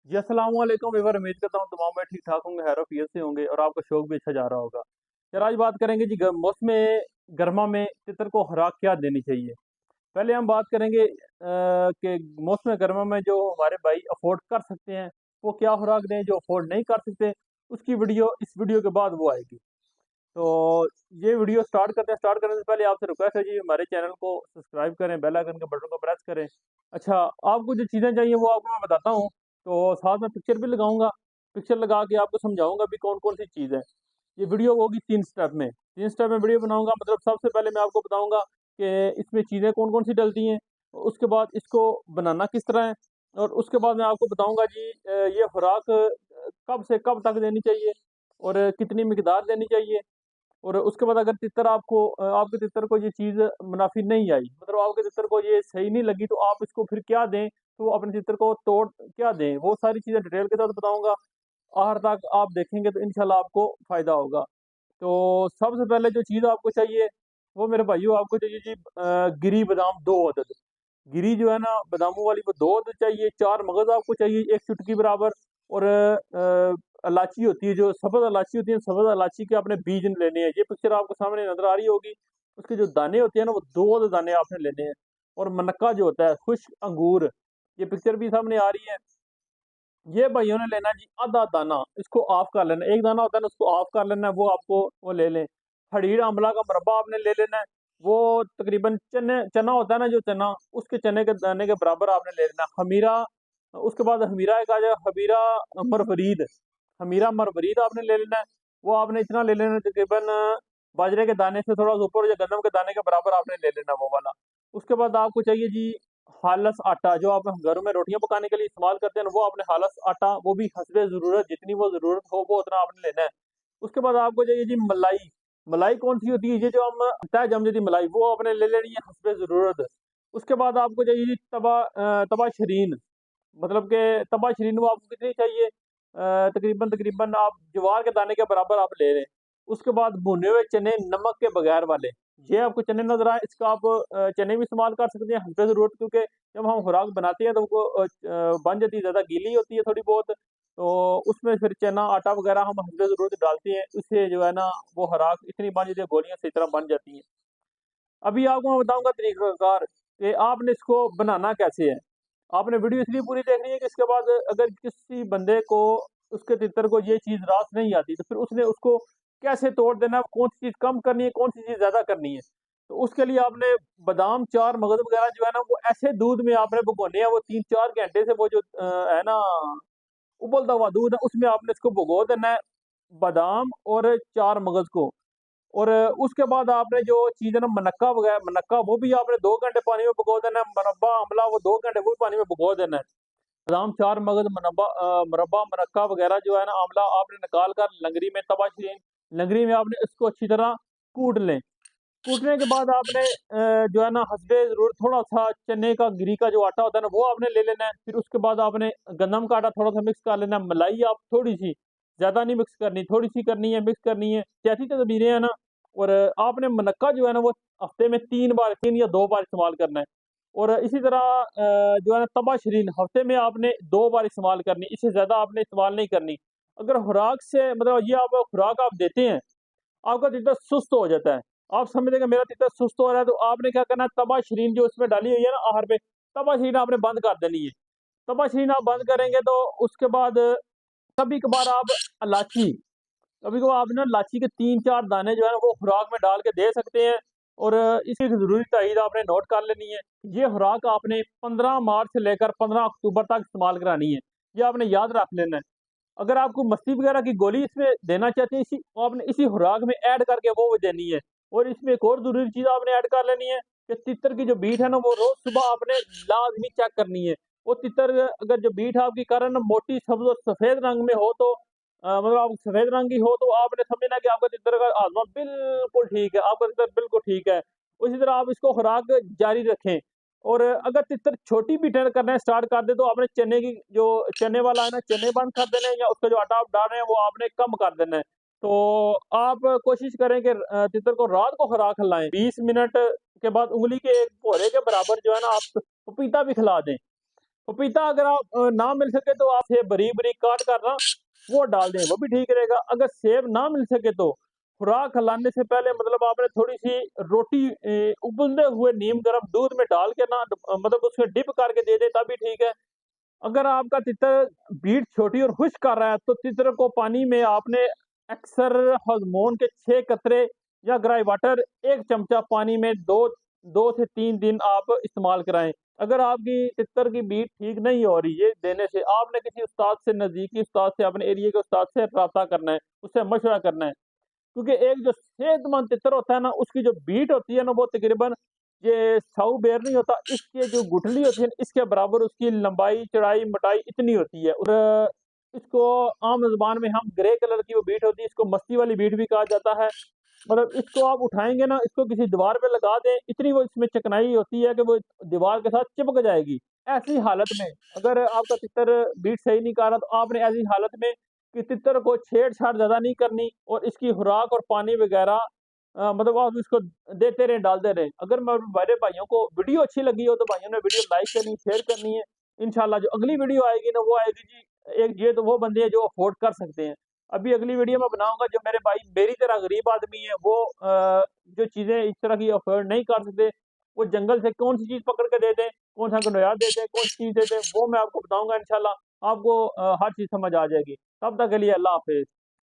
जी अस्सलाम वालेकुम वीवर। उम्मीद करता हूँ तमाम भाई ठीक ठाक होंगे, खैरियत से होंगे और आपका शौक भी अच्छा जा रहा होगा। यार आज बात करेंगे जी मौसम गर्मा में तितर को खुराक क्या देनी चाहिए। पहले हम बात करेंगे कि मौसम गर्मा में जो हमारे भाई अफोर्ड कर सकते हैं वो क्या खुराक दें, जो अफोर्ड नहीं कर सकते उसकी वीडियो इस वीडियो के बाद वो आएगी। तो ये वीडियो स्टार्ट करते हैं। स्टार्ट करने से पहले आपसे रिक्वेस्ट है जी, हमारे चैनल को सब्सक्राइब करें, बेल आइकन के बटन को प्रेस करें। अच्छा, आपको जो चीज़ें चाहिए वो आपको मैं बताता हूँ, तो साथ में पिक्चर भी लगाऊंगा। पिक्चर लगा के आपको समझाऊंगा भी कौन कौन सी चीज़ है। ये वीडियो होगी 3 स्टेप में, 3 स्टेप में वीडियो बनाऊंगा। मतलब सबसे पहले मैं आपको बताऊंगा कि इसमें चीज़ें कौन कौन सी डलती हैं, उसके बाद इसको बनाना किस तरह है, और उसके बाद मैं आपको बताऊंगा जी ये खुराक कब से कब तक देनी चाहिए और कितनी मिकदार देनी चाहिए। और उसके बाद अगर तितर आपके तितर को ये चीज़ मुनाफी नहीं आई, मतलब आपके तितर को ये सही नहीं लगी, तो आप इसको फिर क्या दें, तो अपने तितर को तोड़ क्या दें, वो सारी चीज़ें डिटेल के साथ बताऊंगा। आखिर तक आप देखेंगे तो इंशाल्लाह आपको फ़ायदा होगा। तो सबसे पहले जो चीज़ आपको चाहिए वो मेरे भाइयों आपको चाहिए जी गिरी बादाम 2 अदद। गिरी जो है ना बादामों वाली, वो 2 अदद चाहिए। 4 मगज़ आपको चाहिए, एक चुटकी बराबर। और इलायची होती है, जो सफ़ेद इलायची होती है, सफ़ेद इलायची के आपने बीज लेने हैं। ये पिक्चर आपको सामने नजर आ रही होगी। उसके जो दाने होते हैं ना वो 2 दाने आपने लेने हैं। और मनक्का जो होता है, खुश्क अंगूर, ये पिक्चर भी सामने आ रही है। ये भाइयों ने लेना जी आधा दाना, इसको ऑफ कर लेना। एक दाना होता है ना, उसको ऑफ कर लेना है, वो आपको वो ले लें। हरीर आंवला का मुरब्बा आपने ले लेना है। वो तकरीबन चने चना होता है ना, जो चना, उसके चने के दाने के बराबर आपने ले लेना। खमीरा, उसके बाद हमीरा एक आ जाए, हमीरा मरवरीद, हमीरा मरवरीद आपने ले लेना है। वो आपने इतना ले लेना है, तकरीबन बाजरे के दाने से थोड़ा सा ऊपर या गंदम के दाने के बराबर आपने ले लेना वो वाला। उसके बाद आपको चाहिए जी हालस आटा, जो आप घरों में रोटियां पकाने के लिए इस्तेमाल करते हैं ना, वो आपने हालस आटा, वो भी हसबे ज़रूरत, जितनी वो ज़रूरत हो वो उतना आपने लेना है। उसके बाद आपको चाहिए जी मलाई। मलाई कौन सी होती है, ये जो हम तय जम जाती मलाई, वो आपने ले लेनी है हसबे ज़रूरत। उसके बाद आपको चाहिए जी तबा शरीन, मतलब कि तबा शरीन वो आपको कितनी चाहिए, तकरीबन तकरीबन आप ज्वार के दाने के बराबर आप ले लें। उसके बाद भुने हुए चने नमक के बगैर वाले, ये आपको चने नजर आए, इसका आप चने भी इस्तेमाल कर सकते हैं हसबे ज़रूरत, क्योंकि जब हम खुराक बनाते हैं तो वो बन जाती है, ज़्यादा गीली होती है थोड़ी बहुत। तो उसमें फिर चना आटा वगैरह हम हसबे ज़रूरत डालते हैं, उससे जो है ना वो खुराक इतनी बन जाती है, गोलियां सही तरह बन जाती हैं। अभी आपको मैं बताऊंगा तरीकाकार कि आपने इसको बनाना कैसे है। आपने वीडियो इसलिए पूरी देखनी है कि इसके बाद अगर किसी बंदे को, उसके तितर को ये चीज़ रास नहीं आती, तो फिर उसने उसको कैसे तोड़ देना है, कौन सी चीज़ कम करनी है, कौन सी चीज़ ज़्यादा करनी है। तो उसके लिए आपने बादाम, 4 मगज वगैरह जो है ना, वो ऐसे दूध में आपने भिगोने हैं, वो 3-4 घंटे से, वो जो है ना उबलता हुआ दूध है, उसमें आपने इसको भिगो देना है, बादाम और 4 मगज को। और उसके बाद आपने जो चीज़ है ना मनक्का वगैरह, मनक्का वो भी आपने 2 घंटे पानी में भिगो देना है। मुरब्बा आमला वो 2 घंटे वो भी पानी में भिगो देना है। बादाम, 4 मगज, मुरब्बा मुनक्का वगैरह जो है ना, आमला, आपने निकाल कर लंगरी में, तबाशरी लंगरी में आपने इसको अच्छी तरह कूट लें। कूटने के बाद आपने जो है ना हसबे ज़रूरत थोड़ा सा चने का, गिरी का जो आटा होता है ना, वो आपने ले लेना है। फिर उसके बाद आपने गंदम का आटा थोड़ा सा मिक्स कर लेना है। मलाई आप थोड़ी सी, ज़्यादा नहीं मिक्स करनी, थोड़ी सी करनी है, मिक्स करनी है। जैसी तदबीरें हैं ना। और आपने मुनक्का जो है ना वो हफ्ते में 3 बार, 3 या 2 बार इस्तेमाल करना है। और इसी तरह जो है ना तबा शरीन हफ्ते में आपने 2 बार इस्तेमाल करनी, इससे ज़्यादा आपने इस्तेमाल नहीं करनी। अगर खुराक से, मतलब ये आप खुराक आप देते हैं, आपका तीतर सुस्त हो जाता है, आप समझ मेरा तीतर सुस्त हो रहा है, तो आपने क्या करना है, तबा शरीन जो इसमें डाली हुई है ना आहार पे, तबा शरीन आपने बंद कर देनी है। तबा शरीन आप बंद करेंगे तो उसके बाद कभी कभार आप इलायची, कभी कभार आप ना इलायची के 3-4 दाने जो है ना वो खुराक में डाल के दे सकते हैं। और इसकी जरूरी तारीख आपने नोट कर लेनी है। ये खुराक आपने 15 मार्च से लेकर 15 अक्टूबर तक इस्तेमाल करानी है, ये आपने याद रख लेना है। अगर आपको मस्ती वगैरह की गोली इसमें देना चाहते हैं, इसी वो आपने इसी खुराक में ऐड करके वो देनी है। और इसमें एक और ज़रूरी चीज़ आपने ऐड कर लेनी है कि तितर की जो बीट है ना, वो रोज़ सुबह आपने लाज़मी चेक करनी है। वो तितर अगर जो बीट आपकी कारण मोटी सब्ज़ और सफ़ेद रंग में हो, तो मतलब आप सफ़ेद रंग की हो, तो आपने समझना कि आपका तितर का हाज़मा बिल्कुल ठीक है, आपका तितर बिल्कुल ठीक है। उसी तरह आप इसको खुराक जारी रखें। और अगर तितर छोटी भी करना स्टार्ट कर दे, तो आपने चने की जो चने वाला है ना, चने बंद कर देने हैं, या उसका जो आटा आप डाल रहे हैं वो आपने कम कर देना है। तो आप कोशिश करें कि तितर को रात को खुराक खिलाएं। 20 मिनट के बाद उंगली के एक भोरे के बराबर जो है ना आप पपीता भी खिला दें। पपीता अगर आप ना मिल सके तो आप सेब बारीक बारीक काट कर ना वो डाल दें, वो भी ठीक रहेगा। अगर सेब ना मिल सके तो खुराक खिलाने से पहले मतलब आपने थोड़ी-सी रोटी उबलते हुए नीम गर्म दूध में डाल के ना मतलब उसमें डिप करके दे दें तब भी ठीक है। अगर आपका तितर बीट छोटी और खुश्क कर रहा है, तो तितर को पानी में आपने अक्सर हार्मोन के 6 कतरे या ग्राई वाटर 1 चमचा पानी में 2 से 3 दिन आप इस्तेमाल कराएँ। अगर आपकी तितर की बीट ठीक नहीं हो रही है देने से, आपने किसी उस्ताद से नज़दीकी उस्ताद से अपने एरिया के उस्ताद से राब्ता करना है, उससे मशवरा करना है। क्योंकि एक जो सेहतमंद तितर होता है ना, उसकी जो बीट होती है ना, वो तकरीबन ये साऊ बेर नहीं होता, इसकी जो गुठली होती है ना, इसके बराबर उसकी लंबाई, चौड़ाई, मोटाई इतनी होती है और इसको आम ज़ुबान में हम ग्रे कलर की वो बीट होती है, इसको मस्ती वाली बीट भी कहा जाता है। मतलब इसको आप उठाएँगे ना, इसको किसी दीवार पे लगा दें, इतनी वो इसमें चिकनाई होती है कि वो दीवार के साथ चिपक जाएगी। ऐसी हालत में अगर आपका तितर बीट सही नहीं कर रहा, तो आपने ऐसी हालत में कि तितर को छेड़-छाड़ ज़्यादा नहीं करनी और इसकी खुराक और पानी वगैरह मतलब आप इसको देते रहें, डालते रहें। अगर मेरे भाइयों को वीडियो अच्छी लगी हो, तो भाइयों ने वीडियो लाइक करनी, शेयर करनी है। इंशाल्लाह जो अगली वीडियो आएगी ना, वो आएगी जी एक ये तो वो बंदे हैं जो अफ़ोर्ड कर सकते हैं। अभी अगली वीडियो मैं बनाऊँगा जो मेरे भाई मेरी तरह गरीब आदमी है, वो जो चीज़ें इस तरह की अफ़ोर्ड नहीं कर सकते, वो जंगल से कौन-सी चीज़ पकड़ के दे दें, कौन-सा गंडोया दे दें, कौन-सी चीज़ दे दें, वो मैं आपको बताऊँगा इंशाल्लाह। आपको हर चीज़ समझ आ जाएगी। तब तक के लिए अल्लाह हाफ़िज़।